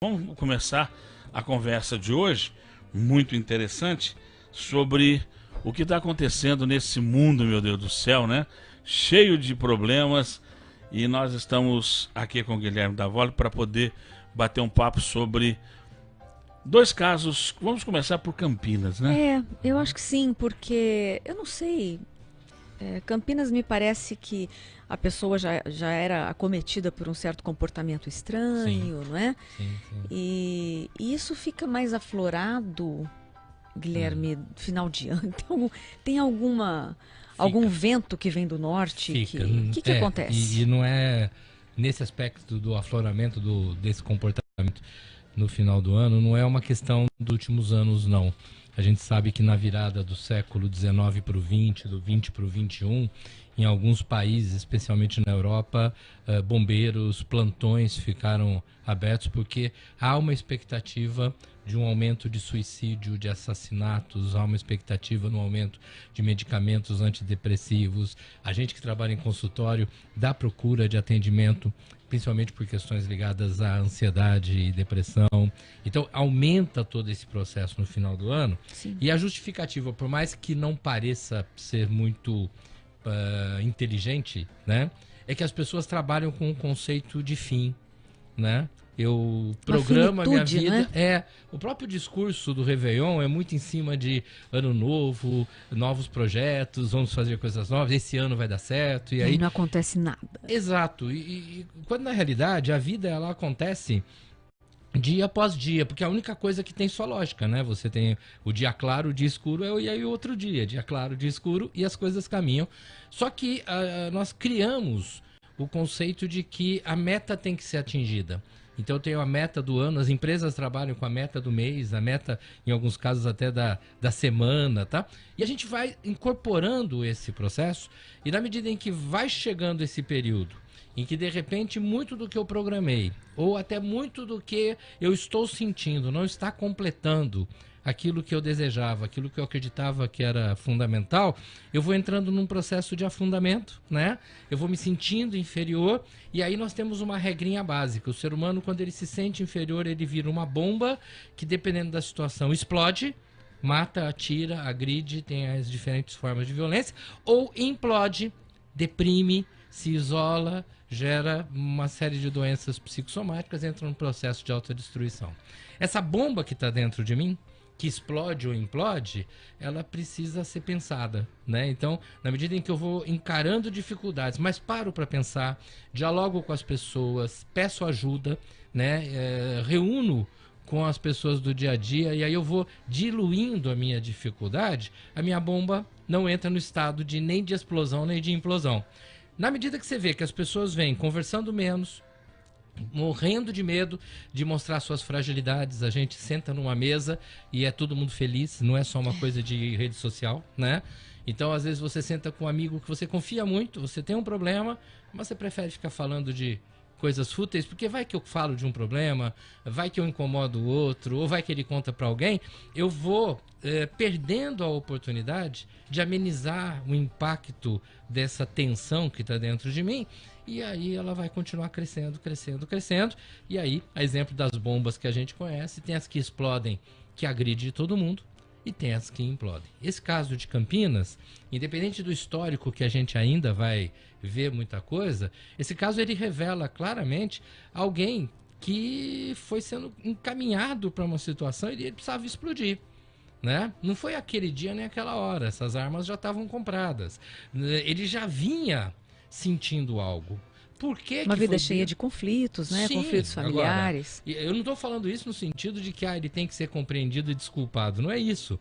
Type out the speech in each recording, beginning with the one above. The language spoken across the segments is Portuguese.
Vamos começar a conversa de hoje, muito interessante, sobre o que está acontecendo nesse mundo, meu Deus do céu, né? Cheio de problemas. E nós estamos aqui com o Guilherme Davoli para poder bater um papo sobre dois casos. Vamos começar por Campinas, né? Eu acho que sim, porque eu não sei. Campinas me parece que a pessoa já era acometida por um certo comportamento estranho, não é? Sim. E isso fica mais aflorado, Guilherme, final de ano. Então, tem algum vento que vem do norte? Fica. Que acontece? E não é nesse aspecto do afloramento desse comportamento no final do ano, não é uma questão dos últimos anos, não. A gente sabe que na virada do século XIX para o XX, do XX para o XXI, em alguns países, especialmente na Europa, bombeiros, plantões ficaram abertos porque há uma expectativa de um aumento de suicídio, de assassinatos, há uma expectativa no aumento de medicamentos antidepressivos. A gente que trabalha em consultório dá procura de atendimento, principalmente por questões ligadas à ansiedade e depressão. Então, aumenta todo esse processo no final do ano. Sim. E a justificativa, por mais que não pareça ser muito inteligente, né, é que as pessoas trabalham com um conceito de fim, né? Eu programo a minha vida. Né? O próprio discurso do Réveillon é muito em cima de ano novo, novos projetos, vamos fazer coisas novas, esse ano vai dar certo. E aí não acontece nada. Exato. E quando na realidade a vida ela acontece dia após dia, porque é a única coisa que tem sua lógica, né? Você tem o dia claro, o dia escuro, e aí outro dia claro, dia escuro, e as coisas caminham. Só que nós criamos o conceito de que a meta tem que ser atingida. Então eu tenho a meta do ano, as empresas trabalham com a meta do mês, a meta, em alguns casos, até da semana, tá? E a gente vai incorporando esse processo, e na medida em que vai chegando esse período, em que de repente muito do que eu programei, ou até muito do que eu estou sentindo, não está completando aquilo que eu desejava, aquilo que eu acreditava que era fundamental, eu vou entrando num processo de afundamento, né? Eu vou me sentindo inferior, e aí nós temos uma regrinha básica. O ser humano, quando ele se sente inferior, ele vira uma bomba que, dependendo da situação, explode, mata, atira, agride, tem as diferentes formas de violência, ou implode, deprime, se isola, gera uma série de doenças psicossomáticas, entra num processo de autodestruição. Essa bomba que está dentro de mim, que explode ou implode, ela precisa ser pensada, né? Então, na medida em que eu vou encarando dificuldades, mas paro para pensar, dialogo com as pessoas, peço ajuda, né? Reúno com as pessoas do dia a dia, e aí eu vou diluindo a minha dificuldade, a minha bomba não entra no estado de nem de explosão nem de implosão. Na medida que você vê que as pessoas vêm conversando menos, morrendo de medo de mostrar suas fragilidades, a gente senta numa mesa e é todo mundo feliz, não é só uma coisa de rede social, né? Então, às vezes você senta com um amigo que você confia muito, você tem um problema, mas você prefere ficar falando de coisas fúteis, porque vai que eu falo de um problema, vai que eu incomodo o outro, ou vai que ele conta para alguém, eu vou perdendo a oportunidade de amenizar o impacto dessa tensão que está dentro de mim, e aí ela vai continuar crescendo, e aí, a exemplo das bombas que a gente conhece, tem as que explodem, que agridem todo mundo, e tem as que implodem. Esse caso de Campinas, independente do histórico que a gente ainda vai ver muita coisa, esse caso ele revela claramente alguém que foi sendo encaminhado para uma situação e ele precisava explodir, né? Não foi aquele dia nem aquela hora, essas armas já estavam compradas. Ele já vinha sentindo algo. Por que uma que vida foi cheia de conflitos, né? Sim, Conflitos familiares. Agora, eu não estou falando isso no sentido de que ele tem que ser compreendido e desculpado, não é isso.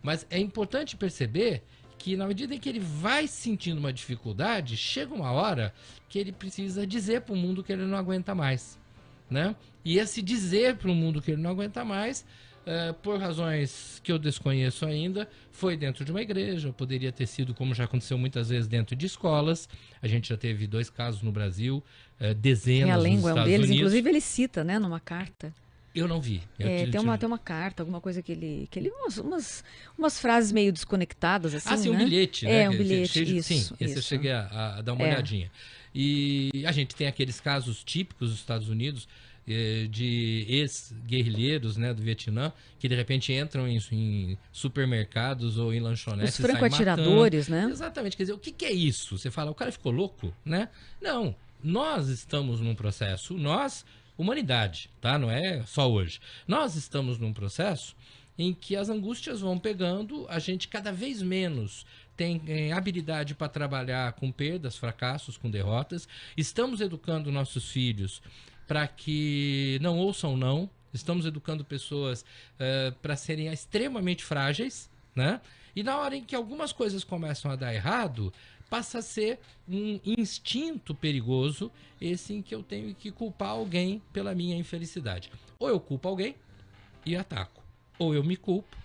Mas é importante perceber que na medida em que ele vai sentindo uma dificuldade, chega uma hora que ele precisa dizer para o mundo que ele não aguenta mais, né? E esse dizer para o mundo que ele não aguenta mais, por razões que eu desconheço ainda, foi dentro de uma igreja, poderia ter sido, como já aconteceu muitas vezes, dentro de escolas. A gente já teve 2 casos no Brasil, dezenas nos Realengo é um Estados deles, Unidos. inclusive ele cita, né, numa carta. Eu não vi. Tem uma carta, alguma coisa que ele umas frases meio desconectadas, assim, sim, né? um bilhete, né? Um bilhete, isso. Sim, esse eu cheguei a dar uma olhadinha. E a gente tem aqueles casos típicos dos Estados Unidos, de ex-guerrilheiros, né, do Vietnã, que de repente entram em supermercados ou em lanchonetes. Os franco-atiradores, né? Exatamente. Quer dizer, o que é isso? Você fala, o cara ficou louco, né? Não, nós estamos num processo, nós, humanidade, tá? Não é só hoje. Nós estamos num processo em que as angústias vão pegando, a gente cada vez menos tem habilidade para trabalhar com perdas, fracassos, com derrotas. Estamos educando nossos filhos para que não ouçam não. Estamos educando pessoas para serem extremamente frágeis, né? E na hora em que algumas coisas começam a dar errado, passa a ser um instinto perigoso, esse em que eu tenho que culpar alguém pela minha infelicidade. Ou eu culpo alguém e ataco, ou eu me culpo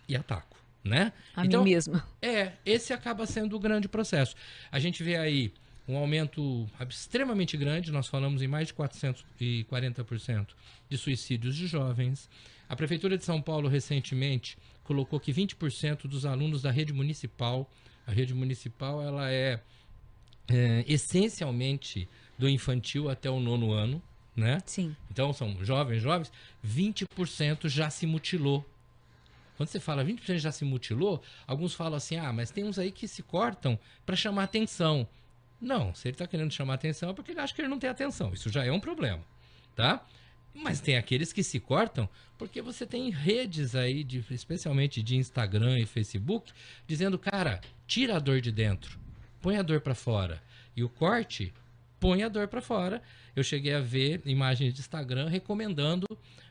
e ataco, né? Então, mim mesma. Esse acaba sendo o grande processo. A gente vê aí um aumento extremamente grande, nós falamos em mais de 440% de suicídios de jovens. A Prefeitura de São Paulo recentemente colocou que 20% dos alunos da rede municipal, a rede municipal ela é essencialmente do infantil até o 9º ano, né? Sim. Então são jovens, 20% já se mutilou. Quando você fala 20% já se mutilou, alguns falam assim, mas tem uns aí que se cortam para chamar atenção. Não, se ele está querendo chamar atenção é porque ele acha que ele não tem atenção. Isso já é um problema, tá? Mas tem aqueles que se cortam porque você tem redes aí, especialmente de Instagram e Facebook, dizendo, cara, tira a dor de dentro, põe a dor para fora. E o corte, põe a dor para fora. Eu cheguei a ver imagens de Instagram recomendando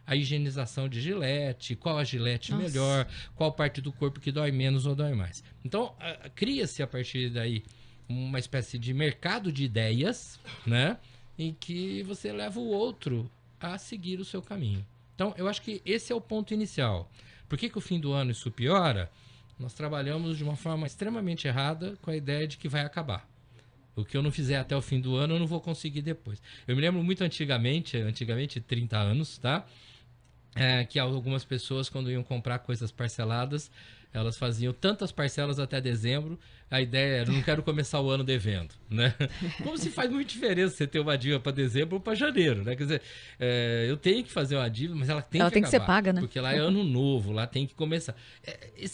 a higienização de gilete, qual a gilete melhor, qual parte do corpo que dói menos ou dói mais. Então, cria-se a partir daí uma espécie de mercado de ideias, né? Em que você leva o outro a seguir o seu caminho. Então, eu acho que esse é o ponto inicial. Por que o fim do ano isso piora? Nós trabalhamos de uma forma extremamente errada com a ideia de que vai acabar. O que eu não fizer até o fim do ano, eu não vou conseguir depois. Eu me lembro muito antigamente 30 anos, tá? Que algumas pessoas, quando iam comprar coisas parceladas, elas faziam tantas parcelas até dezembro. A ideia era, não quero começar o ano devendo, né? Como se faz muita diferença você ter uma dívida para dezembro ou para janeiro, né? Quer dizer, eu tenho que fazer uma dívida, mas ela tem que acabar, ser paga, né? Porque lá é ano novo, lá tem que começar.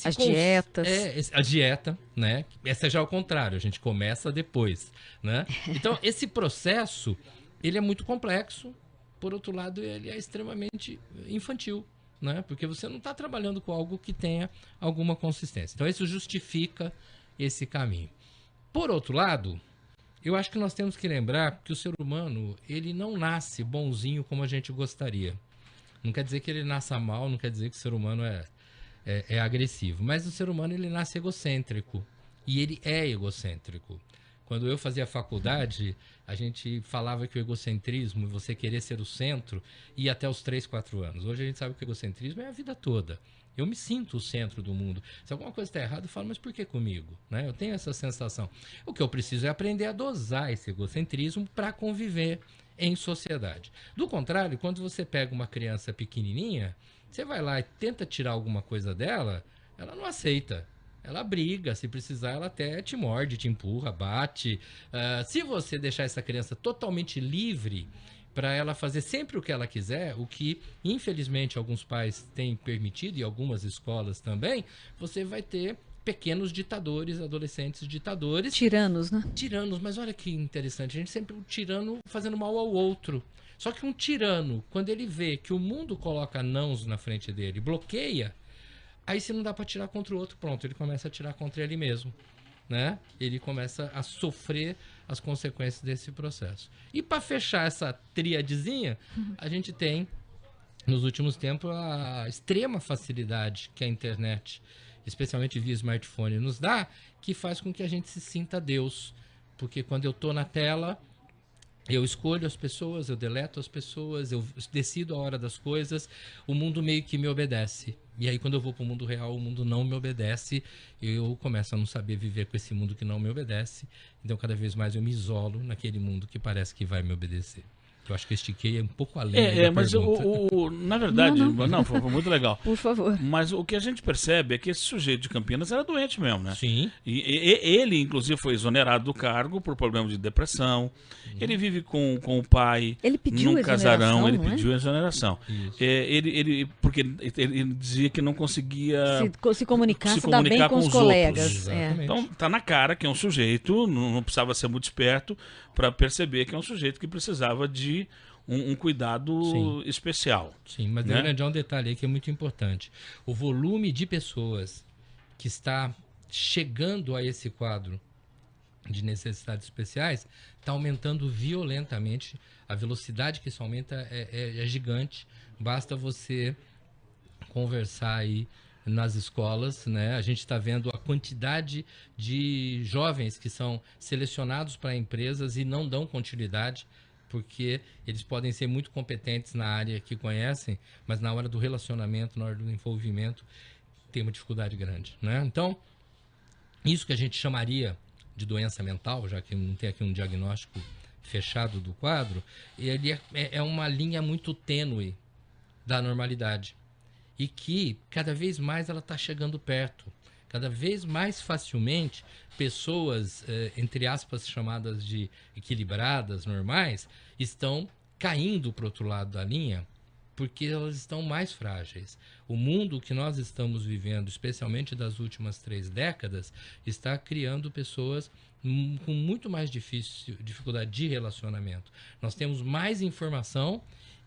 As dietas. A dieta, né? Essa já é o contrário, a gente começa depois, né? Então, esse processo, ele é muito complexo. Por outro lado, ele é extremamente infantil, né? Porque você não está trabalhando com algo que tenha alguma consistência. Então, isso justifica esse caminho. Por outro lado, eu acho que nós temos que lembrar que o ser humano, ele não nasce bonzinho como a gente gostaria. Não quer dizer que ele nasça mal, não quer dizer que o ser humano é agressivo. Mas o ser humano, ele nasce egocêntrico. E ele é egocêntrico. Quando eu fazia faculdade, a gente falava que o egocentrismo, você querer ser o centro, ia até os 3, 4 anos. Hoje a gente sabe que o egocentrismo é a vida toda. Eu me sinto o centro do mundo. Se alguma coisa está errada, eu falo, mas por que comigo? Né? Eu tenho essa sensação. O que eu preciso é aprender a dosar esse egocentrismo para conviver em sociedade. Do contrário, quando você pega uma criança pequenininha, você vai lá e tenta tirar alguma coisa dela, ela não aceita. Ela briga, se precisar, ela até te morde, te empurra, bate. Se você deixar essa criança totalmente livre para ela fazer sempre o que ela quiser, o que, infelizmente, alguns pais têm permitido e algumas escolas também, você vai ter pequenos ditadores, adolescentes ditadores. Tiranos, né? Tiranos, mas olha que interessante, a gente sempre um tirano fazendo mal ao outro. Só que um tirano, quando ele vê que o mundo coloca nãos na frente dele, bloqueia, aí se não dá para tirar contra o outro, pronto, ele começa a tirar contra ele mesmo, né? Ele começa a sofrer as consequências desse processo. E para fechar essa tríadezinha, a gente tem, nos últimos tempos, a extrema facilidade que a internet, especialmente via smartphone, nos dá, que faz com que a gente se sinta Deus. Porque quando eu tô na tela, eu escolho as pessoas, eu deleto as pessoas, eu decido a hora das coisas, o mundo meio que me obedece. E aí quando eu vou para o mundo real, o mundo não me obedece, eu começo a não saber viver com esse mundo que não me obedece, então cada vez mais eu me isolo naquele mundo que parece que vai me obedecer. Eu acho que eu estiquei um pouco além da mas pergunta. na verdade, não, foi muito legal. Por favor. Mas o que a gente percebe é que esse sujeito de Campinas era doente mesmo, né? Sim. E ele, inclusive, foi exonerado do cargo por problema de depressão. Ele vive com o pai Ele pediu num casarão, ele exoneração, não é? pediu exoneração. Porque ele dizia que não conseguia Se comunicar, se se dar bem comunicar com com os os colegas. outros. Exatamente. Então, tá na cara que é um sujeito, não precisava ser muito esperto para perceber que é um sujeito que precisava de um cuidado Sim. especial. Sim, mas né? grande, há um detalhe aí que é muito importante. O volume de pessoas que está chegando a esse quadro de necessidades especiais está aumentando violentamente. A velocidade que isso aumenta é gigante. Basta você conversar aí nas escolas, né? A gente está vendo a quantidade de jovens que são selecionados para empresas e não dão continuidade, porque eles podem ser muito competentes na área que conhecem, mas na hora do relacionamento, na hora do envolvimento, tem uma dificuldade grande, né? Então, isso que a gente chamaria de doença mental, já que não tem aqui um diagnóstico fechado do quadro, ele é uma linha muito tênue da normalidade e que cada vez mais ela está chegando perto. Cada vez mais facilmente, pessoas, entre aspas, chamadas de equilibradas, normais, estão caindo para o outro lado da linha porque elas estão mais frágeis. O mundo que nós estamos vivendo, especialmente das últimas 3 décadas, está criando pessoas com muito mais dificuldade de relacionamento. Nós temos mais informação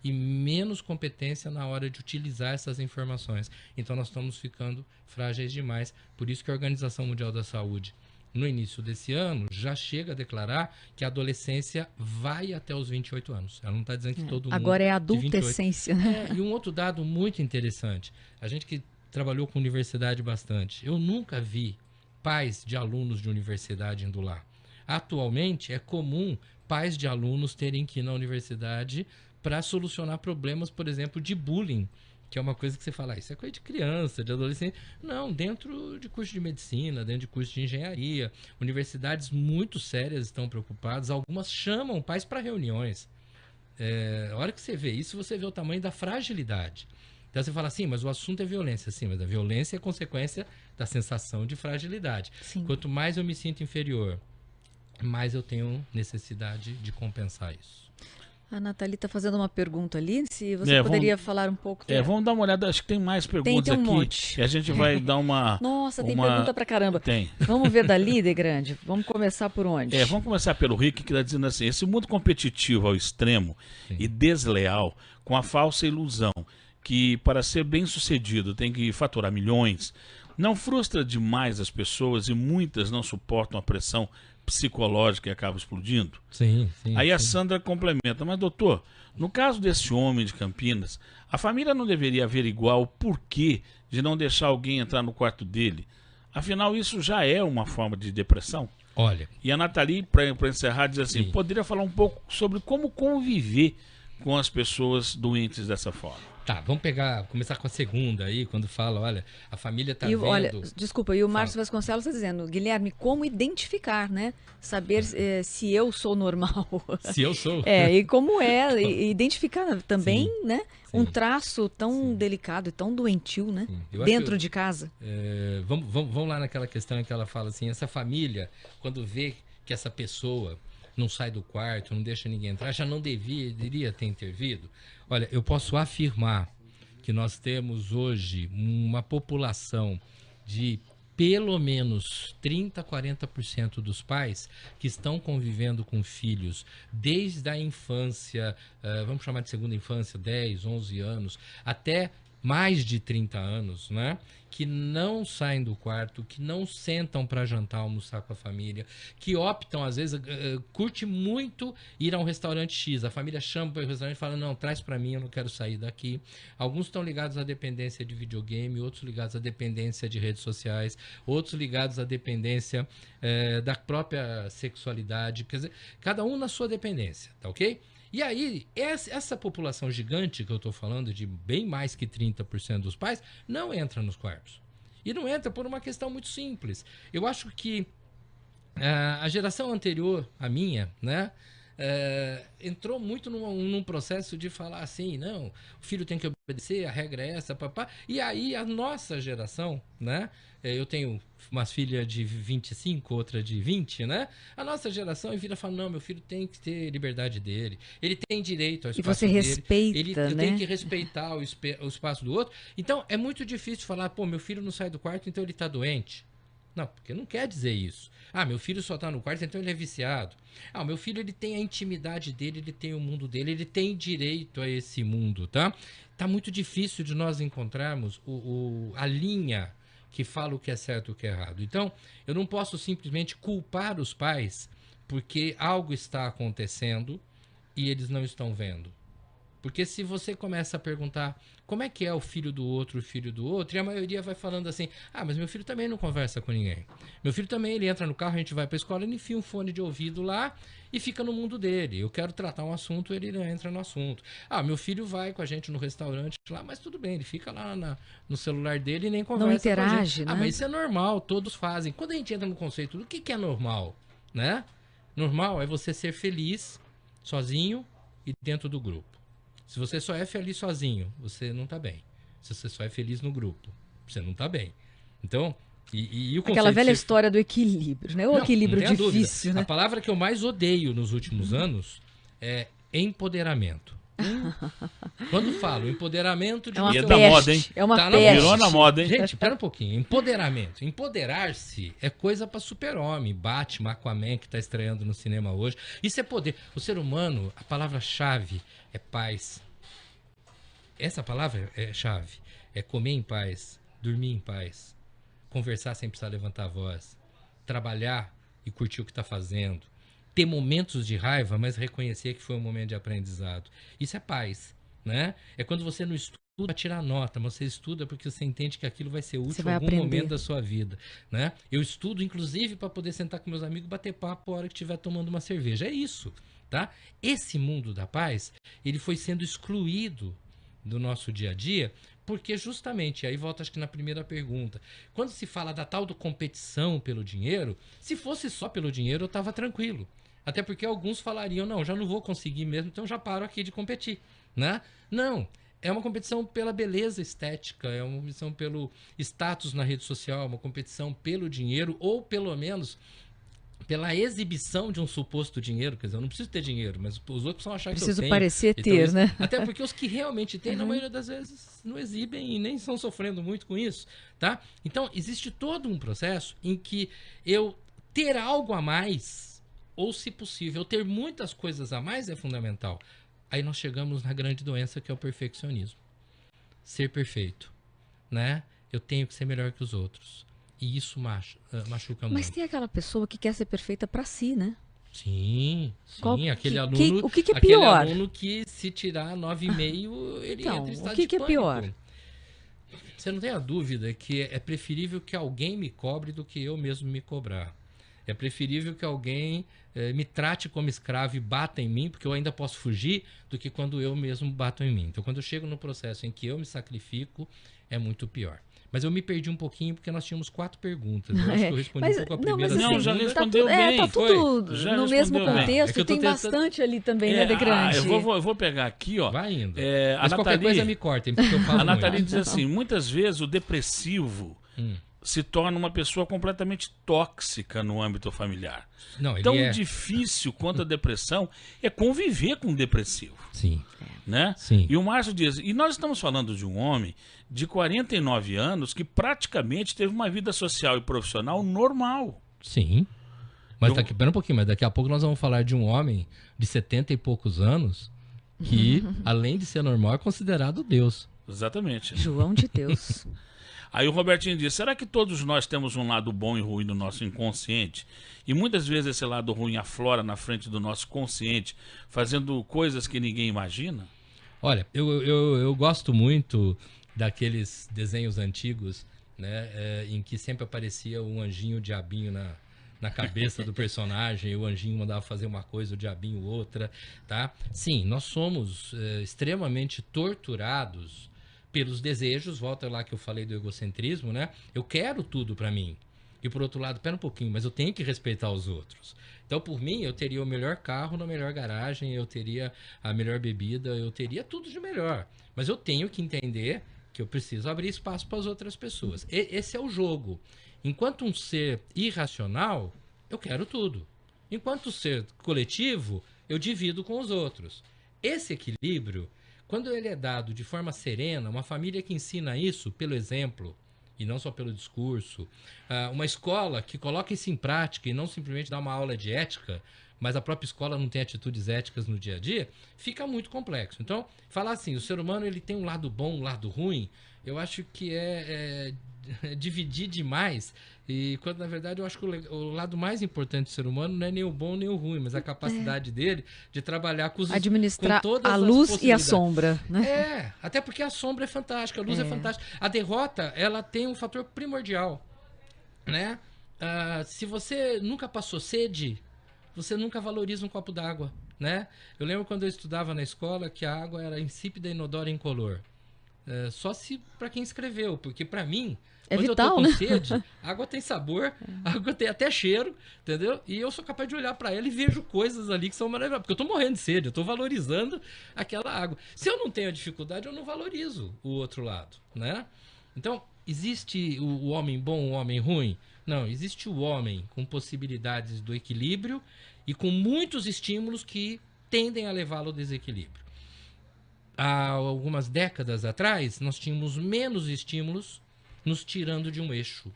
e menos competência na hora de utilizar essas informações. Então nós estamos ficando frágeis demais. Por isso que a Organização Mundial da Saúde, no início desse ano, já chega a declarar que a adolescência vai até os 28 anos. Ela não está dizendo que todo mundo... Agora é a de 28. adultescência, né? E um outro dado muito interessante. A gente que trabalhou com universidade bastante, eu nunca vi pais de alunos de universidade indo lá. Atualmente é comum pais de alunos terem que ir na universidade para solucionar problemas, por exemplo, de bullying, que é uma coisa que você fala, isso é coisa de criança, de adolescente. Não, dentro de curso de medicina, dentro de curso de engenharia, universidades muito sérias estão preocupadas, algumas chamam pais para reuniões. A hora que você vê isso, você vê o tamanho da fragilidade. Então você fala assim, mas o assunto é violência. Sim, mas a violência é consequência da sensação de fragilidade. Sim. Quanto mais eu me sinto inferior, mais eu tenho necessidade de compensar isso. A Nathalie está fazendo uma pergunta ali, se você poderia falar um pouco. Vamos dar uma olhada, acho que tem mais perguntas tem um aqui. Monte. E a gente vai dar uma... Nossa, tem pergunta pra caramba. Tem. Vamos ver dali, De Grande? Vamos começar por onde? Vamos começar pelo Rick, que está dizendo assim, esse mundo competitivo ao extremo e desleal, com a falsa ilusão que para ser bem sucedido tem que faturar milhões, não frustra demais as pessoas e muitas não suportam a pressão psicológica e acabam explodindo? Sim. Aí a Sandra complementa, mas doutor, no caso desse homem de Campinas, a família não deveria averiguar o porquê de não deixar alguém entrar no quarto dele? Afinal, isso já é uma forma de depressão? Olha. E a Nathalie, para encerrar, diz assim, Sim. poderia falar um pouco sobre como conviver com as pessoas doentes dessa forma? Tá, vamos começar com a segunda aí, quando fala, olha, a família tá vendo... Olha, desculpa, e o Márcio Vasconcelos está dizendo, Guilherme, como identificar, né? Saber se eu sou normal. Se eu sou. E como e identificar também, Sim, né? sim. Um traço tão delicado e tão doentio, né? Dentro de casa. Vamos lá naquela questão em que ela fala assim, essa família, quando vê que essa pessoa não sai do quarto, não deixa ninguém entrar, já não deveria ter intervido. Olha, eu posso afirmar que nós temos hoje uma população de pelo menos 30%, 40% dos pais que estão convivendo com filhos desde a infância, vamos chamar de segunda infância, 10, 11 anos, até mais de 30 anos, né? Que não saem do quarto, que não sentam para jantar, almoçar com a família, que optam, às vezes, curte muito ir a um restaurante X. A família chama para o restaurante e fala, não, traz para mim, eu não quero sair daqui. Alguns estão ligados à dependência de videogame, outros ligados à dependência de redes sociais, outros ligados à dependência da própria sexualidade. Quer dizer, cada um na sua dependência, tá ok? E aí, essa população gigante que eu estou falando, de bem mais que 30% dos pais, não entra nos quartos. E não entra por uma questão muito simples. Eu acho que a geração anterior à minha, né, entrou muito num processo de falar assim, não, o filho tem que obedecer, a regra é essa, papá. E aí a nossa geração, né? Eu tenho umas filhas de 25, outra de 20, né? A nossa geração vira e fala, não, meu filho tem que ter liberdade dele, ele tem direito ao espaço E você dele, respeita, ele né? tem que respeitar o espaço do outro. Então é muito difícil falar, pô, meu filho não sai do quarto, então ele tá doente. Não, porque não quer dizer isso. Ah, meu filho só tá no quarto, então ele é viciado. Ah, o meu filho, ele tem a intimidade dele, ele tem o mundo dele, ele tem direito a esse mundo, tá? Tá muito difícil de nós encontrarmos a linha que fala o que é certo e o que é errado. Então, eu não posso simplesmente culpar os pais porque algo está acontecendo e eles não estão vendo. Porque se você começa a perguntar como é que é o filho do outro, e a maioria vai falando assim, ah, mas meu filho também não conversa com ninguém. Meu filho também, ele entra no carro, a gente vai pra escola, ele enfia um fone de ouvido lá e fica no mundo dele. Eu quero tratar um assunto, ele não entra no assunto. Ah, meu filho vai com a gente no restaurante lá, mas tudo bem, ele fica lá no celular dele e nem conversa Não interage, com a gente. né? Ah, mas isso é normal, todos fazem. Quando a gente entra no conceito do que é normal, né? Normal é você ser feliz sozinho e dentro do grupo. Se você só é feliz sozinho, você não tá bem. Se você só é feliz no grupo, você não tá bem. Então, e o conceito Aquela velha de história do equilíbrio, né? O Não, equilíbrio não tenha difícil, dúvida. né? A palavra que eu mais odeio nos últimos anos é empoderamento. Quando falo empoderamento de É uma E é você- da peste. moda, hein? É uma Tá na peste. Virou na moda, hein? Gente, pera um pouquinho. Empoderamento. Empoderar-se é coisa pra super-homem. Batman, Aquaman, que tá estreando no cinema hoje. Isso é poder. O ser humano, a palavra-chave é paz. Essa palavra é chave. É comer em paz, dormir em paz, conversar sem precisar levantar a voz, trabalhar e curtir o que está fazendo, ter momentos de raiva, mas reconhecer que foi um momento de aprendizado. Isso é paz, né? É quando você não estuda para tirar nota, mas você estuda porque você entende que aquilo vai ser Você útil em vai algum aprender. momento da sua vida, né? Eu estudo, inclusive, para poder sentar com meus amigos e bater papo a hora que estiver tomando uma cerveja. É isso, tá? Esse mundo da paz, ele foi sendo excluído do nosso dia a dia, porque justamente, aí volta acho que na primeira pergunta, quando se fala da tal do competição pelo dinheiro, se fosse só pelo dinheiro eu estava tranquilo, até porque alguns falariam, não, já não vou conseguir mesmo, então já paro aqui de competir, né? Não, é uma competição pela beleza estética, é uma competição pelo status na rede social, é uma competição pelo dinheiro, ou pelo menos pela exibição de um suposto dinheiro. Quer dizer, eu não preciso ter dinheiro, mas os outros vão achar que eu Preciso tenho. parecer Então, ter, isso- né? Até porque os que realmente têm, na maioria das vezes, não exibem e nem estão sofrendo muito com isso, tá? Então, existe todo um processo em que eu ter algo a mais, ou se possível, ter muitas coisas a mais é fundamental. Aí nós chegamos na grande doença que é o perfeccionismo. Ser perfeito, né? Eu tenho que ser melhor que os outros. E isso machuca Mas muito. tem aquela pessoa que quer ser perfeita pra si, né? Sim, Qual- aquele que- aluno, o que é aquele pior? aluno que se tirar 9,5, ele Então, entra em o estado que de é pânico. pior? Você não tem a dúvida que é preferível que alguém me cobre do que eu mesmo me cobrar. É preferível que alguém me trate como escravo e bata em mim, porque eu ainda posso fugir, do que quando eu mesmo bato em mim. Então, quando eu chego no processo em que eu me sacrifico, é muito pior. Mas eu me perdi um pouquinho porque nós tínhamos 4 perguntas. Eu acho que eu respondi um pouco a primeira. mas a Não, já segunda. respondeu bem, tá tudo Já no mesmo respondeu bem. contexto. É que eu tô Tem tentando- bastante ali também, né, Decrante? eu vou pegar aqui, ó. Vai indo. É, Mas a qualquer Nathalie, coisa me cortem, porque eu falo a Nathalie muito. diz assim, muitas vezes o depressivo se torna uma pessoa completamente tóxica no âmbito familiar. Não, ele Tão é... difícil quanto a depressão é conviver com o depressivo, Sim, né? sim. E o Márcio diz, e nós estamos falando de um homem de 49 anos que praticamente teve uma vida social e profissional normal. Sim. Mas Eu- pera um pouquinho, mas daqui a pouco nós vamos falar de um homem de 70 e poucos anos que, além de ser normal, é considerado Deus. Exatamente. João de Deus. Aí o Robertinho diz, será que todos nós temos um lado bom e ruim do nosso inconsciente? E muitas vezes esse lado ruim aflora na frente do nosso consciente, fazendo coisas que ninguém imagina? Olha, eu gosto muito daqueles desenhos antigos, né, em que sempre aparecia um anjinho, o diabinho na cabeça do personagem, e o anjinho mandava fazer uma coisa, o diabinho outra, tá? Sim, nós somos extremamente torturados pelos desejos, volta lá que eu falei do egocentrismo, né? Eu quero tudo pra mim. E por outro lado, pera um pouquinho, mas eu tenho que respeitar os outros. Então, por mim, eu teria o melhor carro na melhor garagem, eu teria a melhor bebida, eu teria tudo de melhor. Mas eu tenho que entender que eu preciso abrir espaço para as outras pessoas. Esse é o jogo. Enquanto um ser irracional, eu quero tudo. Enquanto ser coletivo, eu divido com os outros. Esse equilíbrio, quando ele é dado de forma serena, uma família que ensina isso pelo exemplo, e não só pelo discurso, uma escola que coloca isso em prática e não simplesmente dá uma aula de ética, mas a própria escola não tem atitudes éticas no dia a dia, fica muito complexo. Então, falar assim, o ser humano ele tem um lado bom, um lado ruim, eu acho que é dividir demais, e quando na verdade eu acho que o lado mais importante do ser humano não é nem o bom nem o ruim, mas a capacidade dele de trabalhar com administrar com todas a as luz e a possibilidades. sombra, né? Até porque a sombra é fantástica, a luz é fantástica. A derrota, ela tem um fator primordial, né? Se você nunca passou sede, você nunca valoriza um copo d'água, né? Eu lembro quando eu estudava na escola que a água era insípida, inodora e incolor. Só se para quem escreveu, porque para mim, quando vital, eu tô com né? sede, a água tem sabor, a água tem até cheiro, entendeu? E eu sou capaz de olhar para ela e vejo coisas ali que são maravilhosas, porque eu tô morrendo de sede, eu tô valorizando aquela água. Se eu não tenho a dificuldade, eu não valorizo o outro lado, né? Então, existe o homem bom, o homem ruim? Não, existe o homem com possibilidades do equilíbrio e com muitos estímulos que tendem a levá-lo ao desequilíbrio. Há algumas décadas atrás, nós tínhamos menos estímulos nos tirando de um eixo.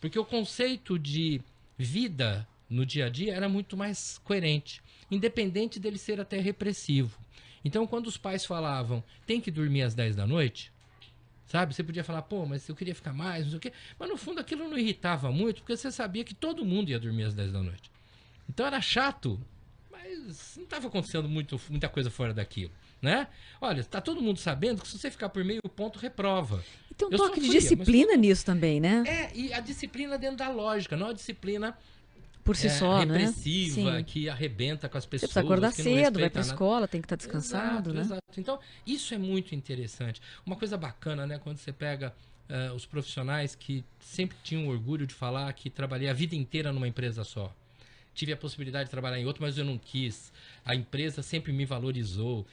Porque o conceito de vida no dia a dia era muito mais coerente, independente dele ser até repressivo. Então, quando os pais falavam, tem que dormir às 10 da noite, sabe? Você podia falar, pô, mas eu queria ficar mais, não sei o quê. Mas no fundo aquilo não irritava muito, porque você sabia que todo mundo ia dormir às 10 da noite. Então era chato, mas não estava acontecendo muita coisa fora daquilo. Né? Olha, está todo mundo sabendo que se você ficar por meio ponto, reprova. E tem um toque de disciplina nisso também, né? E a disciplina dentro da lógica, não a disciplina por si só, repressiva, né? que arrebenta com as pessoas. Você precisa acordar cedo, vai para a nada. escola, tem que estar descansado, Exato, né? Exato. Então, isso é muito interessante. Uma coisa bacana, né? Quando você pega os profissionais que sempre tinham orgulho de falar que trabalhei a vida inteira numa empresa só. Tive a possibilidade de trabalhar em outro, mas eu não quis. A empresa sempre me valorizou.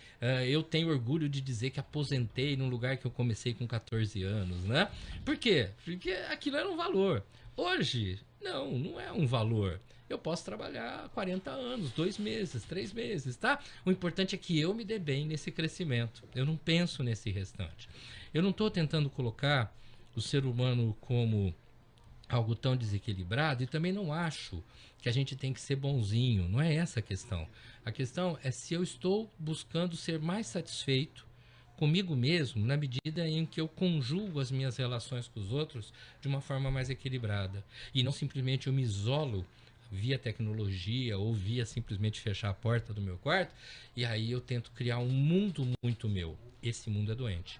Eu tenho orgulho de dizer que aposentei num lugar que eu comecei com 14 anos, né? Por quê? Porque aquilo era um valor. Hoje, não é um valor. Eu posso trabalhar 40 anos, 2 meses, 3 meses, tá? O importante é que eu me dê bem nesse crescimento. Eu não penso nesse restante. Eu não estou tentando colocar o ser humano como algo tão desequilibrado e também não acho que a gente tem que ser bonzinho. Não é essa a questão. A questão é se eu estou buscando ser mais satisfeito comigo mesmo na medida em que eu conjugo as minhas relações com os outros de uma forma mais equilibrada. E não simplesmente eu me isolo via tecnologia ou via simplesmente fechar a porta do meu quarto e aí eu tento criar um mundo muito meu. Esse mundo é doente.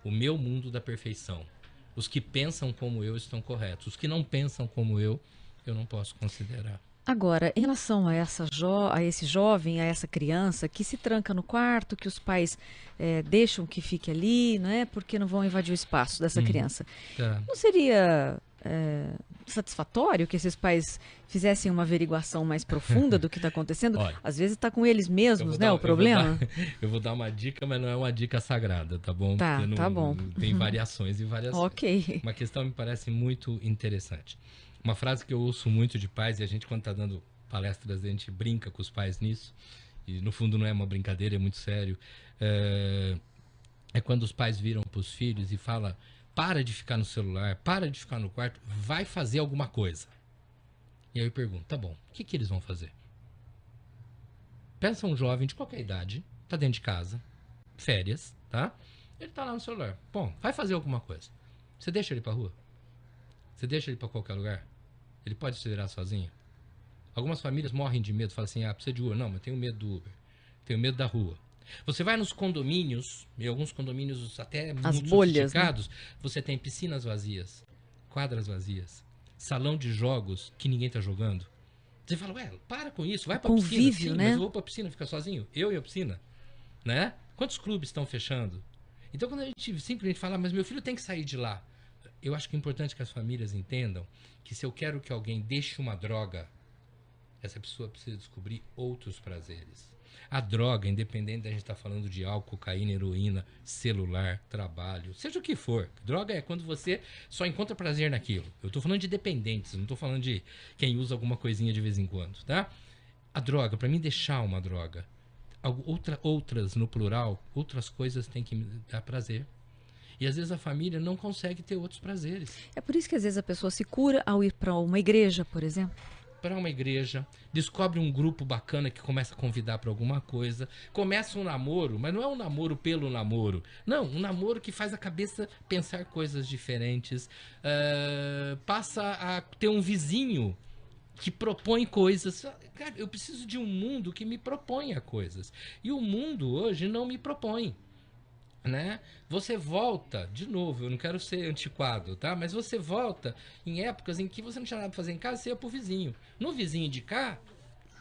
O meu mundo da perfeição. Os que pensam como eu estão corretos. Os que não pensam como eu não posso considerar. Agora, em relação a esse jovem, a essa criança que se tranca no quarto, que os pais deixam que fique ali, né, porque não vão invadir o espaço dessa criança. Tá. Não seria satisfatório que esses pais fizessem uma averiguação mais profunda do que está acontecendo? Olha, às vezes está com eles mesmos, né, o problema? Eu vou dar uma dica, mas não é uma dica sagrada, tá bom? Tá, tá bom. Tem variações e variações. Ok. Uma questão me parece muito interessante. Uma frase que eu ouço muito de pais, e a gente quando está dando palestras, a gente brinca com os pais nisso, e no fundo não é uma brincadeira, é muito sério, é quando os pais viram para os filhos e falam, para de ficar no celular, para de ficar no quarto, vai fazer alguma coisa. E aí eu pergunto, tá bom, o que eles vão fazer? Pensa um jovem de qualquer idade, tá dentro de casa, férias, tá? Ele tá lá no celular. Bom, vai fazer alguma coisa. Você deixa ele pra rua? Você deixa ele pra qualquer lugar? Ele pode se virar sozinho? Algumas famílias morrem de medo, falam assim, precisa de Uber. Não, mas tenho medo do Uber. Tenho medo da rua. Você vai nos condomínios, e alguns condomínios até muito sofisticados, né? Você tem piscinas vazias, quadras vazias, salão de jogos que ninguém tá jogando. Você fala, para com isso, vai pra piscina. Sim, né? Mas eu vou pra piscina, fica sozinho. Eu e a piscina, né? Quantos clubes estão fechando? Então quando a gente simplesmente fala, mas meu filho tem que sair de lá. eu acho que é importante que as famílias entendam que se eu quero que alguém deixe uma droga, essa pessoa precisa descobrir outros prazeres. A droga, independente da gente estar falando de álcool, cocaína, heroína, celular, trabalho, seja o que for. Droga é quando você só encontra prazer naquilo. Eu estou falando de dependentes, não estou falando de quem usa alguma coisinha de vez em quando, tá? A droga, para mim deixar uma droga, outras no plural, outras coisas têm que me dar prazer. E às vezes a família não consegue ter outros prazeres. É por isso que às vezes a pessoa se cura ao ir para uma igreja, por exemplo. Para uma igreja, descobre um grupo bacana que começa a convidar para alguma coisa, começa um namoro, mas não é um namoro pelo namoro, não, um namoro que faz a cabeça pensar coisas diferentes, passa a ter um vizinho que propõe coisas. Cara, eu preciso de um mundo que me proponha coisas, e o mundo hoje não me propõe. Né? Você volta, de novo, eu não quero ser antiquado, tá? Mas você volta em épocas em que você não tinha nada pra fazer em casa, você ia pro vizinho. No vizinho de cá,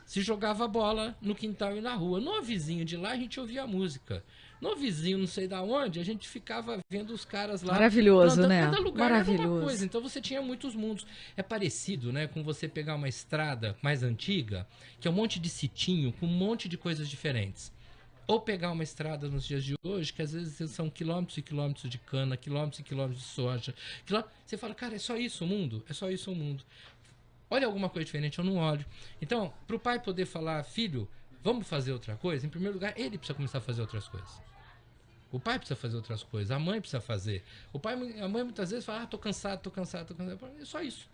se jogava bola no quintal e na rua. No vizinho de lá, a gente ouvia música. No vizinho, não sei da onde, a gente ficava vendo os caras lá. Maravilhoso, né? Cada lugar Maravilhoso. era uma coisa. Então você tinha muitos mundos. É parecido, né, com você pegar uma estrada mais antiga, que é um monte de sitinho, com um monte de coisas diferentes. Ou pegar uma estrada nos dias de hoje, que às vezes são quilômetros e quilômetros de cana, quilômetros e quilômetros de soja. Você fala, cara, é só isso o mundo? É só isso o mundo. Olha alguma coisa diferente, eu não olho. Então, para o pai poder falar, filho, vamos fazer outra coisa, em primeiro lugar, ele precisa começar a fazer outras coisas. O pai precisa fazer outras coisas, a mãe precisa fazer. A mãe muitas vezes fala, tô cansado. É só isso.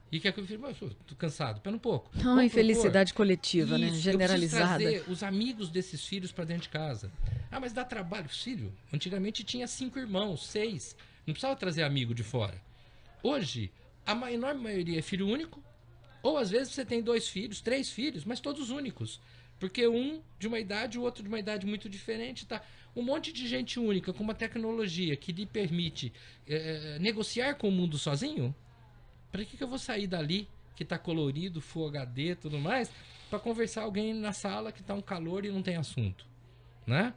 E quer que o filho, mas eu tô cansado, pera um pouco. Uma infelicidade coletiva, isso, né? Generalizada. Eu preciso trazer os amigos desses filhos para dentro de casa. Ah, mas dá trabalho, filho. Antigamente tinha 5 irmãos, 6. Não precisava trazer amigo de fora. Hoje, a enorme maioria é filho único. Ou às vezes você tem 2 filhos, 3 filhos, mas todos únicos. Porque um de uma idade, o outro de uma idade muito diferente, tá? Um monte de gente única, com uma tecnologia que lhe permite negociar com o mundo sozinho. Para que eu vou sair dali, que tá colorido, Full HD e tudo mais, para conversar alguém na sala que tá um calor e não tem assunto, né?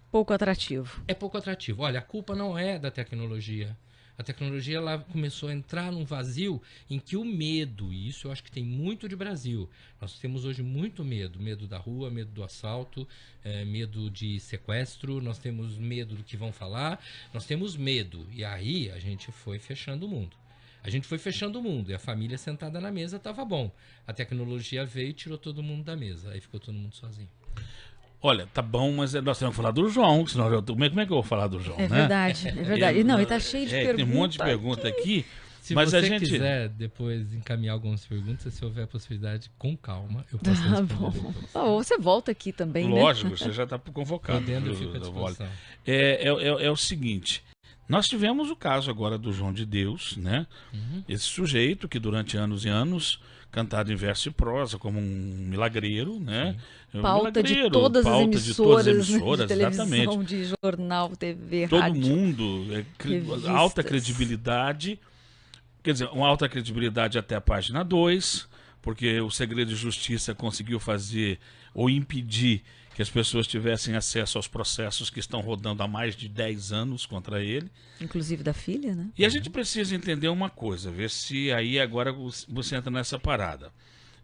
Pouco atrativo. É pouco atrativo. Olha, a culpa não é da tecnologia. A tecnologia ela começou a entrar num vazio em que o medo, e isso eu acho que tem muito de Brasil, nós temos hoje muito medo. Medo da rua, medo do assalto, medo de sequestro, nós temos medo do que vão falar, nós temos medo. E aí a gente foi fechando o mundo. A gente foi fechando o mundo e a família sentada na mesa estava bom. A tecnologia veio e tirou todo mundo da mesa. Aí ficou todo mundo sozinho. Olha, tá bom, mas nós temos que falar do João. Senão como é que eu vou falar do João, É né? verdade, é verdade. Não, e tá cheio de perguntas. Tem um monte de pergunta aqui. Se mas você a gente quiser depois encaminhar algumas perguntas, se houver a possibilidade, com calma, eu posso Tá responder. bom. Ou você volta aqui também, Lógico, né? você já está convocado. Podendo, eu fico à disposição. É o seguinte, nós tivemos o caso agora do João de Deus, né? Esse sujeito que durante anos e anos cantado em verso e prosa como um milagreiro, né? Pauta de todas as emissoras, né? De televisão, exatamente. De jornal, TV, todo rádio. Todo mundo, alta credibilidade, quer dizer, uma alta credibilidade até a página 2, porque o Segredo de Justiça conseguiu fazer ou impedir que as pessoas tivessem acesso aos processos que estão rodando há mais de 10 anos contra ele. Inclusive da filha, né? E a gente precisa entender uma coisa, ver se aí agora você entra nessa parada.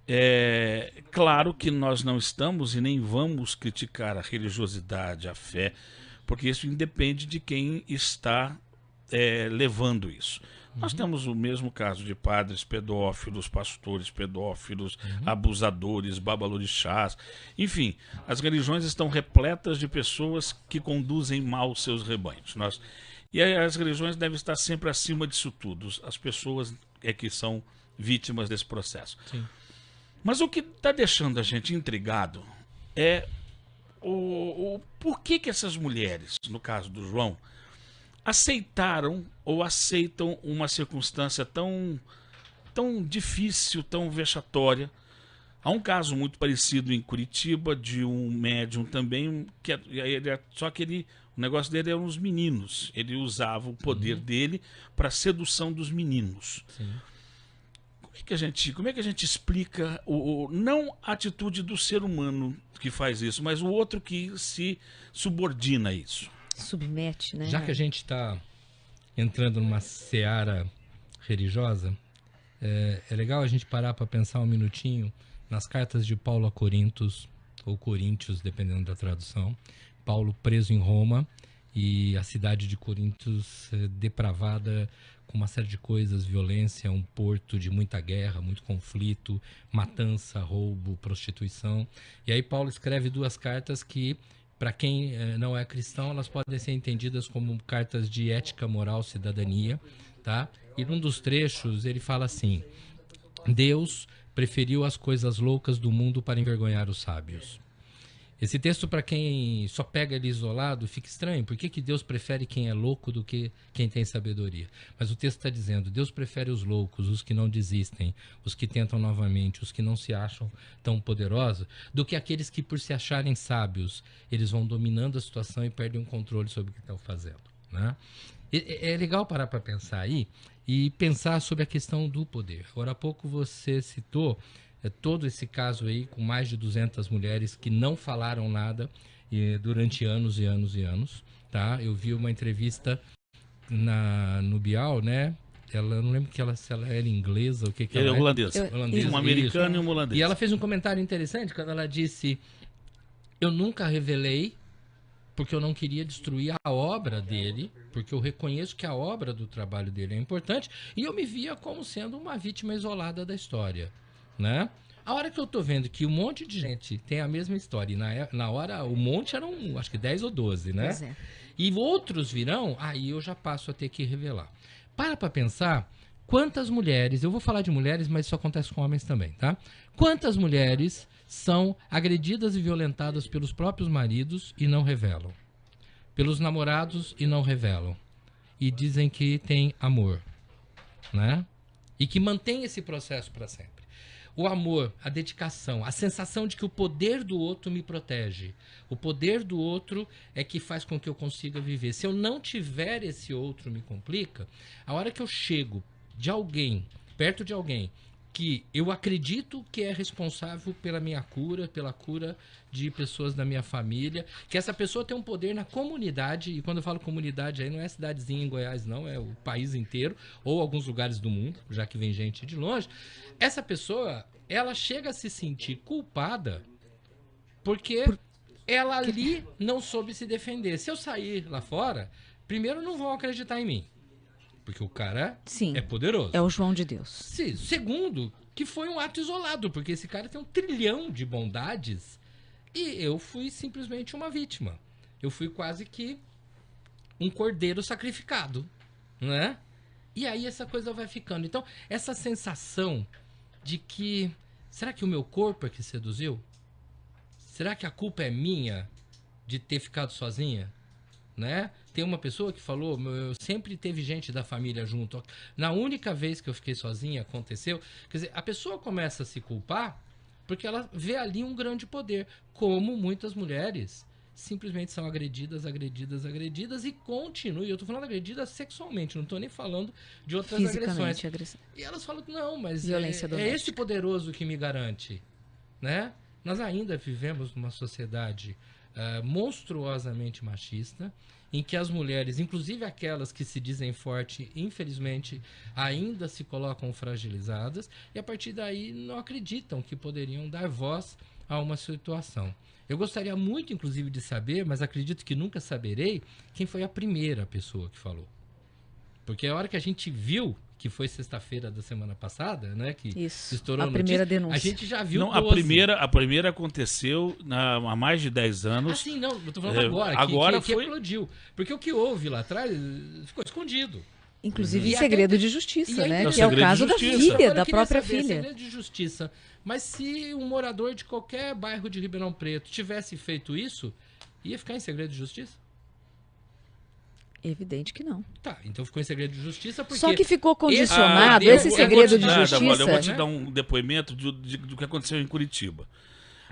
É claro que nós não estamos e nem vamos criticar a religiosidade, a fé, porque isso independe de quem está levando isso. Nós temos o mesmo caso de padres pedófilos, pastores pedófilos, abusadores, babalorixás. Enfim, as religiões estão repletas de pessoas que conduzem mal seus rebanhos. E as religiões devem estar sempre acima disso tudo. As pessoas é que são vítimas desse processo. Sim. Mas o que está deixando a gente intrigado é o porquê que essas mulheres, no caso do João, aceitaram ou aceitam uma circunstância tão difícil, tão vexatória. Há um caso muito parecido em Curitiba de um médium também, só que o negócio dele eram os meninos. Ele usava o poder dele para a sedução dos meninos. Sim. Como é que a gente explica não a atitude do ser humano que faz isso, mas o outro que se subordina a isso? Submete, né? Já que a gente está entrando numa seara religiosa, é legal a gente parar para pensar um minutinho nas cartas de Paulo a Corintos, ou Coríntios, dependendo da tradução. Paulo preso em Roma e a cidade de Corintos depravada com uma série de coisas, violência, um porto de muita guerra, muito conflito, matança, roubo, prostituição. E aí Paulo escreve 2 cartas que, para quem não é cristão, elas podem ser entendidas como cartas de ética, moral, cidadania, tá? E num dos trechos ele fala assim: Deus preferiu as coisas loucas do mundo para envergonhar os sábios. Esse texto, para quem só pega ele isolado, fica estranho. Por que Deus prefere quem é louco do que quem tem sabedoria? Mas o texto está dizendo, Deus prefere os loucos, os que não desistem, os que tentam novamente, os que não se acham tão poderosos, do que aqueles que, por se acharem sábios, eles vão dominando a situação e perdem o controle sobre o que estão fazendo, né? É legal parar para pensar aí e pensar sobre a questão do poder. Agora há pouco você citou todo esse caso aí com mais de 200 mulheres que não falaram nada durante anos e anos e anos, tá? Eu vi uma entrevista no Bial, né? Ela, não lembro se ela era inglesa ou o que ela é. Holandesa. Um americano e um holandês. E ela fez um comentário interessante quando ela disse: eu nunca revelei porque eu não queria destruir a obra dele, porque eu reconheço que a obra do trabalho dele é importante e eu me via como sendo uma vítima isolada da história, né? A hora que eu tô vendo que um monte de gente tem a mesma história, e na hora o monte eram, acho que 10 ou 12, né? Pois é. E outros virão, aí eu já passo a ter que revelar. Para pensar quantas mulheres, eu vou falar de mulheres, mas isso acontece com homens também, tá? Quantas mulheres são agredidas e violentadas pelos próprios maridos e não revelam? Pelos namorados e não revelam? E dizem que tem amor, né? E que mantém esse processo para sempre. O amor, a dedicação, a sensação de que o poder do outro me protege. O poder do outro é que faz com que eu consiga viver. Se eu não tiver esse outro me complica, a hora que eu chego de alguém, perto de alguém, que eu acredito que é responsável pela minha cura, pela cura de pessoas da minha família, que essa pessoa tem um poder na comunidade, e quando eu falo comunidade aí não é cidadezinha em Goiás não, é o país inteiro, ou alguns lugares do mundo, já que vem gente de longe. Essa pessoa, ela chega a se sentir culpada porque ela ali não soube se defender. Se eu sair lá fora, primeiro não vão acreditar em mim. Porque o cara é poderoso. É o João de Deus. Sim. Segundo, que foi um ato isolado, porque esse cara tem 1 trilhão de bondades e eu fui simplesmente uma vítima. Eu fui quase que um cordeiro sacrificado, né? E aí essa coisa vai ficando. Então, essa sensação de que, será que o meu corpo é que seduziu? Será que a culpa é minha de ter ficado sozinha? Né? Tem uma pessoa que falou, sempre teve gente da família junto. Na única vez que eu fiquei sozinha, aconteceu. Quer dizer, a pessoa começa a se culpar porque ela vê ali um grande poder. Como muitas mulheres simplesmente são agredidas e continuam. E eu tô falando agredidas sexualmente, não tô nem falando de outras agressões. E elas falam, não, mas é esse poderoso que me garante. Né? Nós ainda vivemos numa sociedade monstruosamente machista, em que as mulheres, inclusive aquelas que se dizem fortes, infelizmente, ainda se colocam fragilizadas e a partir daí não acreditam que poderiam dar voz a uma situação. Eu gostaria muito, inclusive, de saber, mas acredito que nunca saberei, quem foi a primeira pessoa que falou. Porque a hora que a gente viu, que foi sexta-feira da semana passada, né? Que isso, estourou a primeira notícia, denúncia. A gente já viu não, a primeira aconteceu há mais de 10 anos. Ah, sim, não, eu tô falando agora que explodiu. Porque o que houve lá atrás ficou escondido. Inclusive em segredo de justiça, né? Que é o caso da filha, da própria filha. Segredo de justiça. Mas se um morador de qualquer bairro de Ribeirão Preto tivesse feito isso, ia ficar em segredo de justiça? Evidente que não. Tá, então ficou em segredo de justiça porque... Só que ficou condicionado esse segredo de justiça... Eu vou te dar um depoimento do que aconteceu em Curitiba.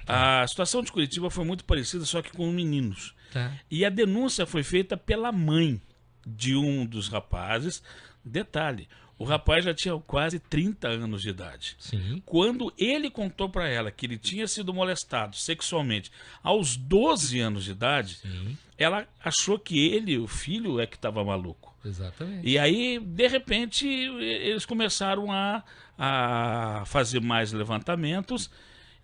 Tá. A situação de Curitiba foi muito parecida, só que com meninos. Tá. E a denúncia foi feita pela mãe de um dos rapazes. Detalhe, O rapaz já tinha quase 30 anos de idade. Sim. Quando ele contou para ela que ele tinha sido molestado sexualmente aos 12 anos de idade, Sim. ela achou que ele, o filho, é que estava maluco. Exatamente. E aí, de repente, eles começaram a fazer mais levantamentos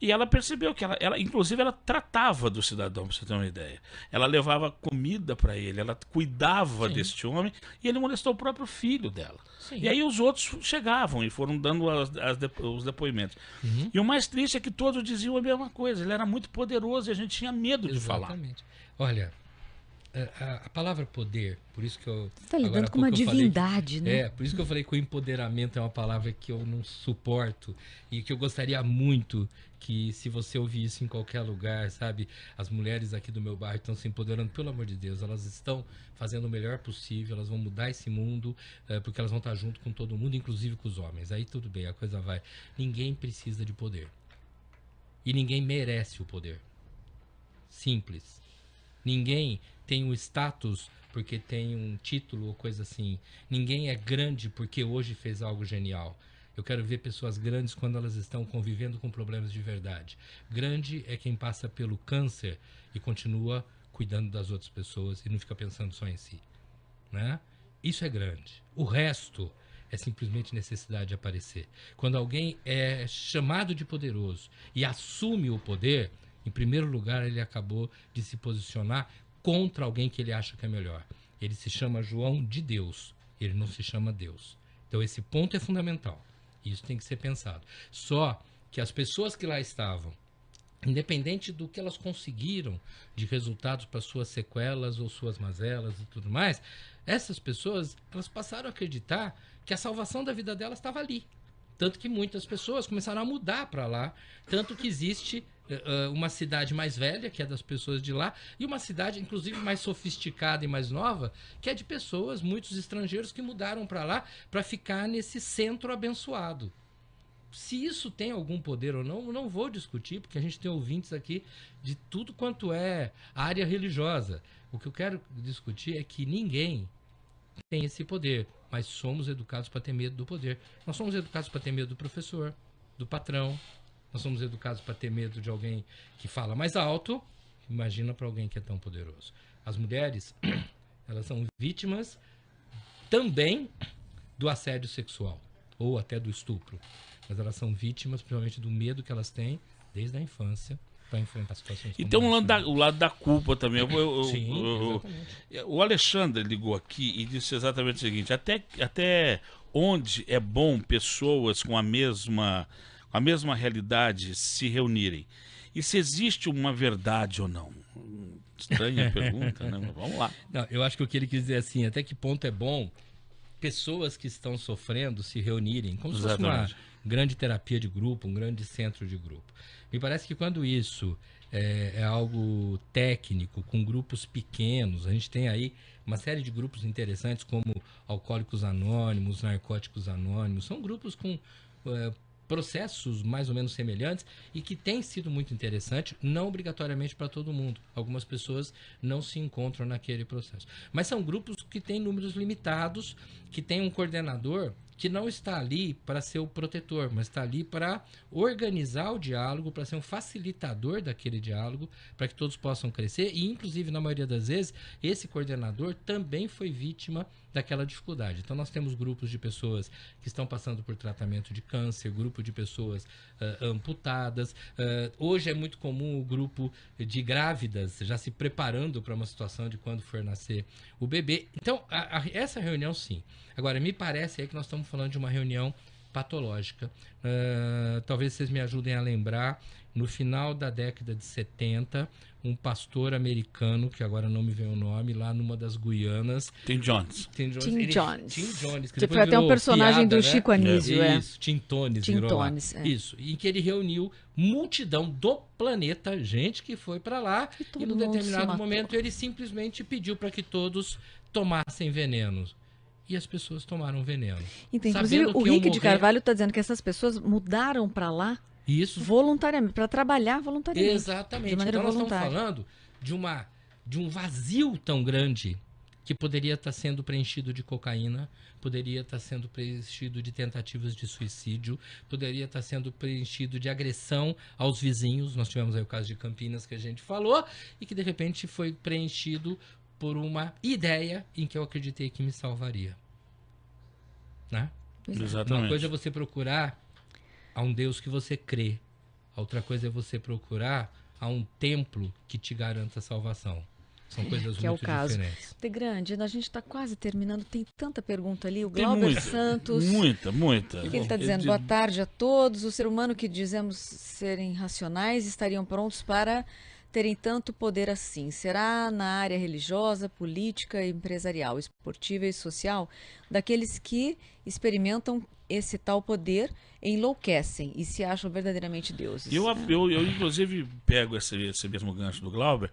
e ela percebeu que inclusive, ela tratava do cidadão, para você ter uma ideia. Ela levava comida para ele, ela cuidava Sim. deste homem e ele molestou o próprio filho dela. Sim. E aí os outros chegavam e foram dando os depoimentos. Uhum. E o mais triste é que todos diziam a mesma coisa. Ele era muito poderoso e a gente tinha medo de falar. Exatamente. Olha, a palavra poder, por isso que eu... Você está agora há lidando com uma pouco eu falei divindade, né? por isso que eu falei que o empoderamento é uma palavra que eu não suporto e que eu gostaria muito que, se você ouvir isso em qualquer lugar, sabe, as mulheres aqui do meu bairro estão se empoderando, pelo amor de Deus, elas estão fazendo o melhor possível, elas vão mudar esse mundo, porque elas vão estar junto com todo mundo, inclusive com os homens. Aí tudo bem, a coisa vai. Ninguém precisa de poder. E ninguém merece o poder. Simples. Ninguém tem um status porque tem um título ou coisa assim. Ninguém é grande porque hoje fez algo genial. Eu quero ver pessoas grandes quando elas estão convivendo com problemas de verdade. Grande é quem passa pelo câncer e continua cuidando das outras pessoas e não fica pensando só em si, né? Isso é grande. O resto é simplesmente necessidade de aparecer. Quando alguém é chamado de poderoso e assume o poder, em primeiro lugar, ele acabou de se posicionar contra alguém que ele acha que é melhor. Ele se chama João de Deus, ele não se chama Deus. Então esse ponto é fundamental. Isso tem que ser pensado. Só que as pessoas que lá estavam, independente do que elas conseguiram de resultados para suas sequelas ou suas mazelas e tudo mais, essas pessoas, elas passaram a acreditar que a salvação da vida delas estava ali. Tanto que muitas pessoas começaram a mudar para lá, tanto que existe uma cidade mais velha, que é das pessoas de lá, e uma cidade, inclusive, mais sofisticada e mais nova, que é de pessoas, muitos estrangeiros que mudaram para lá para ficar nesse centro abençoado. Se isso tem algum poder ou não, eu não vou discutir, porque a gente tem ouvintes aqui de tudo quanto é área religiosa. O que eu quero discutir é que ninguém tem esse poder, mas somos educados para ter medo do poder. Nós somos educados para ter medo do professor, do patrão. Nós somos educados para ter medo de alguém que fala mais alto. Imagina para alguém que é tão poderoso. As mulheres, elas são vítimas também do assédio sexual, ou até do estupro. Mas elas são vítimas, principalmente, do medo que elas têm desde a infância para enfrentar situações E como tem essa. o lado da culpa também. Sim, exatamente. O Alexandre ligou aqui e disse exatamente o seguinte: até onde é bom pessoas com a mesma realidade se reunirem? E se existe uma verdade ou não? Estranha pergunta, né? Mas vamos lá. Não, eu acho que o que ele quis dizer assim, até que ponto é bom pessoas que estão sofrendo se reunirem, como se fosse uma grande terapia de grupo, um grande centro de grupo. Me parece que quando isso é algo técnico, com grupos pequenos, a gente tem aí uma série de grupos interessantes como Alcoólicos Anônimos, Narcóticos Anônimos, são grupos com processos mais ou menos semelhantes e que tem sido muito interessante, não obrigatoriamente para todo mundo. Algumas pessoas não se encontram naquele processo. Mas são grupos que têm números limitados, que tem um coordenador que não está ali para ser o protetor, mas está ali para organizar o diálogo, para ser um facilitador daquele diálogo, para que todos possam crescer e, inclusive, na maioria das vezes, esse coordenador também foi vítima daquela dificuldade. Então, nós temos grupos de pessoas que estão passando por tratamento de câncer, grupo de pessoas amputadas. Hoje é muito comum o grupo de grávidas já se preparando para uma situação de quando for nascer o bebê. Então, essa reunião, sim. Agora, me parece aí que nós estamos falando de uma reunião patológica. Talvez vocês me ajudem a lembrar, no final da década de 70, um pastor americano, que agora não me vem o nome, lá numa das Guianas. Tim Jones. Tim Jones. Que foi até um personagem do Chico Anísio. Isso, Tim Tones. Tim Tones, Isso, em que ele reuniu multidão do planeta, gente que foi para lá, e num determinado momento ele simplesmente pediu para que todos tomassem veneno. E as pessoas tomaram veneno. Então, inclusive, o Rick de Carvalho está dizendo que essas pessoas mudaram para lá voluntariamente, para trabalhar voluntariamente. Exatamente. Então nós estamos falando de um vazio tão grande que poderia estar sendo preenchido de cocaína, poderia estar sendo preenchido de tentativas de suicídio, poderia estar sendo preenchido de agressão aos vizinhos. Nós tivemos aí o caso de Campinas que a gente falou, e que de repente foi preenchido por uma ideia em que eu acreditei que me salvaria. Né? Exatamente. Uma coisa é você procurar a um Deus que você crê. A outra coisa é você procurar a um templo que te garanta a salvação. São coisas que é o muito caso. diferentes. De grande, a gente está quase terminando, tem tanta pergunta ali. O Tem Glauber Santos. Muita. O que ele está dizendo? Boa tarde a todos. O ser humano que dizemos serem racionais estariam prontos para terem tanto poder assim? Será na área religiosa, política, empresarial, esportiva e social? Daqueles que experimentam esse tal poder, enlouquecem e se acham verdadeiramente deuses. Eu inclusive, pego esse mesmo gancho do Glauber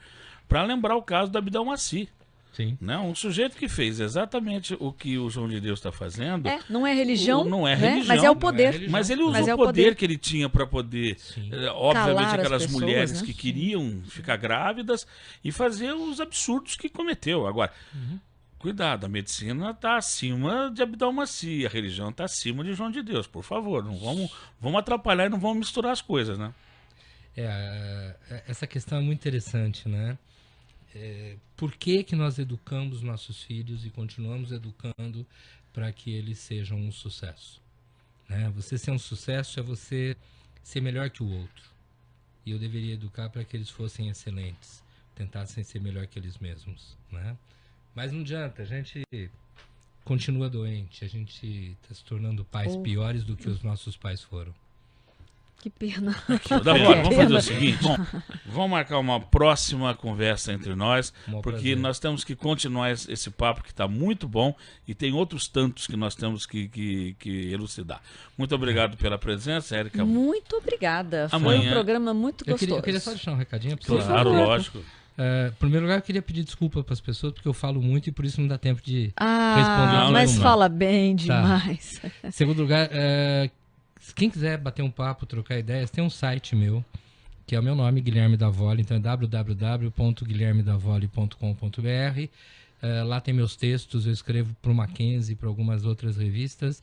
para lembrar o caso da Abdel Maci. Sim. Né? Um sujeito que fez exatamente o que o João de Deus está fazendo. Não é religião, não é né? religião, mas é o poder. Mas ele usou o poder que ele tinha para poder, obviamente, calar aquelas as pessoas, mulheres né? que queriam ficar grávidas e fazer os absurdos que cometeu. Agora, cuidado, a medicina está acima de Abdel Maci, a religião está acima de João de Deus, por favor. Não vamos atrapalhar e não vamos misturar as coisas, né? Essa questão é muito interessante, né? Por que nós educamos nossos filhos e continuamos educando para que eles sejam um sucesso? Né? Você ser um sucesso é você ser melhor que o outro. E eu deveria educar para que eles fossem excelentes, tentassem ser melhor que eles mesmos. Né? Mas não adianta, a gente continua doente, a gente está se tornando pais piores do que os nossos pais foram. Que pena. Vamos fazer o seguinte, vamos marcar uma próxima conversa entre nós, porque nós temos que continuar esse papo que está muito bom e tem outros tantos que nós temos que elucidar. Muito obrigado pela presença, Érica. Muito obrigada. Amanhã... Foi um programa muito gostoso. Eu queria só deixar um recadinho para você. Claro, lógico. Em primeiro lugar, eu queria pedir desculpa para as pessoas, porque eu falo muito e por isso não dá tempo de responder. Mas fala bem demais. Tá. Em segundo lugar, quem quiser bater um papo, trocar ideias, tem um site meu, que é o meu nome, Guilherme Davoli, então é www.guilhermedavoli.com.br. Lá tem meus textos, eu escrevo para o Mackenzie, para algumas outras revistas,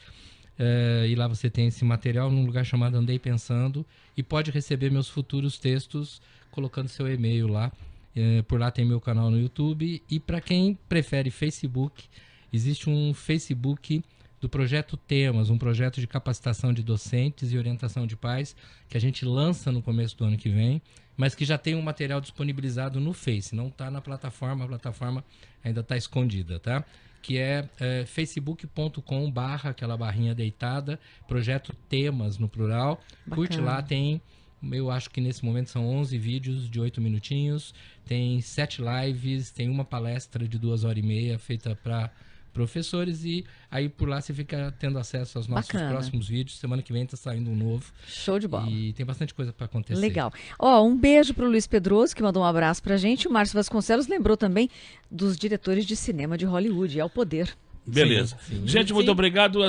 e lá você tem esse material num lugar chamado Andei Pensando, e pode receber meus futuros textos colocando seu e-mail lá. Por lá tem meu canal no YouTube, e para quem prefere Facebook, existe um Facebook do Projeto Temas, um projeto de capacitação de docentes e orientação de pais, que a gente lança no começo do ano que vem, mas que já tem um material disponibilizado no Face, não está na plataforma, a plataforma ainda está escondida, tá? Que é facebook.com/, aquela barrinha deitada, Projeto Temas no plural. Bacana. Curte lá, tem, eu acho que nesse momento são 11 vídeos de 8 minutinhos, tem 7 lives, tem uma palestra de 2h30 feita para professores, e aí por lá você fica tendo acesso aos nossos próximos vídeos. Semana que vem tá saindo um novo. Show de bola. E tem bastante coisa para acontecer. Legal. Um beijo pro Luiz Pedroso, que mandou um abraço pra gente. O Márcio Vasconcelos lembrou também dos diretores de cinema de Hollywood. É o poder. Beleza. Sim. Gente, muito obrigado.